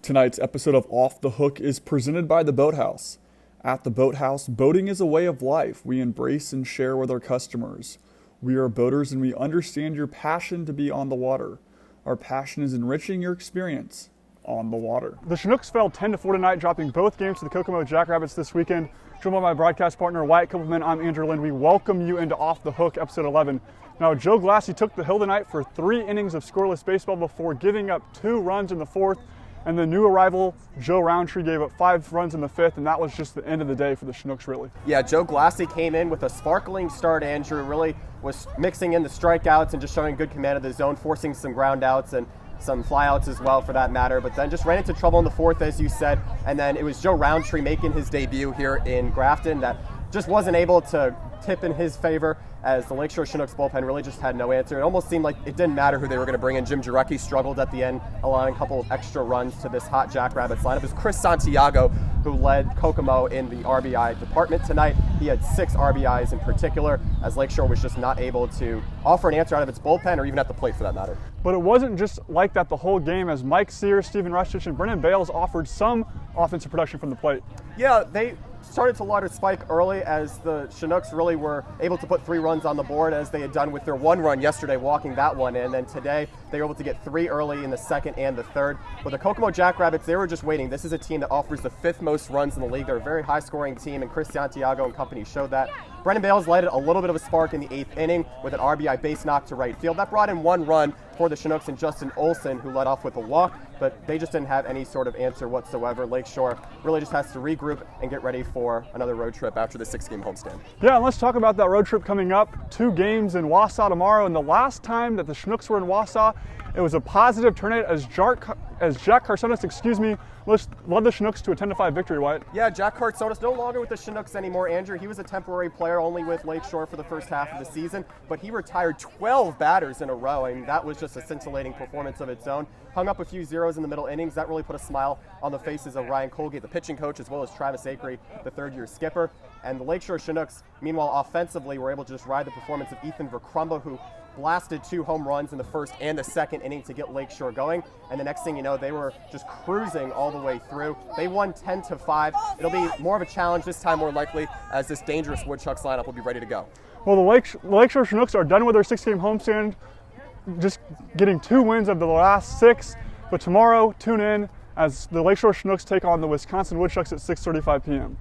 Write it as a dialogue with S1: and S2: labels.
S1: Tonight's episode of Off the Hook is presented by the Boathouse. At the Boathouse, boating is a way of life we embrace and share with our customers. We are boaters and we understand your passion to be on the water. Our passion is enriching your experience on the water.
S2: The Chinooks fell 10-4 tonight, dropping both games to the Kokomo Jackrabbits this weekend. Joined by my broadcast partner, Wyatt Kopelman, I'm Andrew Lind. We welcome you into Off the Hook, episode 11. Now, Joe Glassy took the hill tonight for 3 innings of scoreless baseball before giving up 2 runs in the 4th. And the new arrival, Joe Roundtree, gave up 5 runs in the 5th, and that was just the end of the day for the Chinooks, really.
S3: Yeah, Joe Glassy came in with a sparkling start, Andrew. Really was mixing in the strikeouts and just showing good command of the zone, forcing some groundouts and some flyouts as well, for that matter. But then just ran into trouble in the 4th, as you said. And then it was Joe Roundtree making his debut here in Grafton that just wasn't able to tip in his favor, as the Lakeshore Chinooks bullpen really just had no answer. It almost seemed like it didn't matter who they were going to bring in. Jim Jarecki struggled at the end, allowing a couple of extra runs to this hot Jackrabbits lineup. It was Chris Santiago who led Kokomo in the RBI department tonight. He had 6 RBIs in particular, as Lakeshore was just not able to offer an answer out of its bullpen or even at the plate, for that matter.
S2: But it wasn't just like that the whole game, as Mike Sears, Stephen Rustich, and Brennan Bales offered some offensive production from the plate.
S3: Yeah, they started to let it spike early, as the Chinooks really were able to put 3 runs on the board, as they had done with their 1 run yesterday, walking that one in. And then today, they were able to get 3 early in the 2nd and the 3rd. But the Kokomo Jackrabbits, they were just waiting. This is a team that offers the 5th most runs in the league. They're a very high-scoring team, and Chris Santiago and company showed that. Brennan Bales lighted a little bit of a spark in the 8th inning with an RBI base knock to right field. That brought in 1 run for the Chinooks and Justin Olson, who led off with a walk, but they just didn't have any sort of answer whatsoever. Lakeshore really just has to regroup and get ready for another road trip after the 6-game homestand.
S2: Yeah, and let's talk about that road trip coming up. 2 games in Wausau tomorrow, and the last time that the Chinooks were in Wausau, it was a positive turnout as Jack Carsonis, led the Chinooks to a 10-5 victory, Wyatt.
S3: Yeah, Jack Carsonis no longer with the Chinooks anymore, Andrew. He was a temporary player only with Lakeshore for the first half of the season, but he retired 12 batters in a row. I mean, that was just a scintillating performance of its own. Hung up a few zeros in the middle innings. That really put a smile on the faces of Ryan Colgate, the pitching coach, as well as Travis Acree, the 3rd-year skipper. And the Lakeshore Chinooks, meanwhile, offensively, were able to just ride the performance of Ethan Verkrumba, who blasted 2 home runs in the 1st and the 2nd inning to get Lakeshore going. And the next thing you know, they were just cruising all the way through. They won 10-5. It'll be more of a challenge this time, more likely, as this dangerous Woodchucks lineup will be ready to go.
S2: Well, the Lakeshore Chinooks are done with their 6-game homestand, just getting 2 wins of the last 6. But tomorrow, tune in as the Lakeshore Chinooks take on the Wisconsin Woodchucks at 6:35 p.m.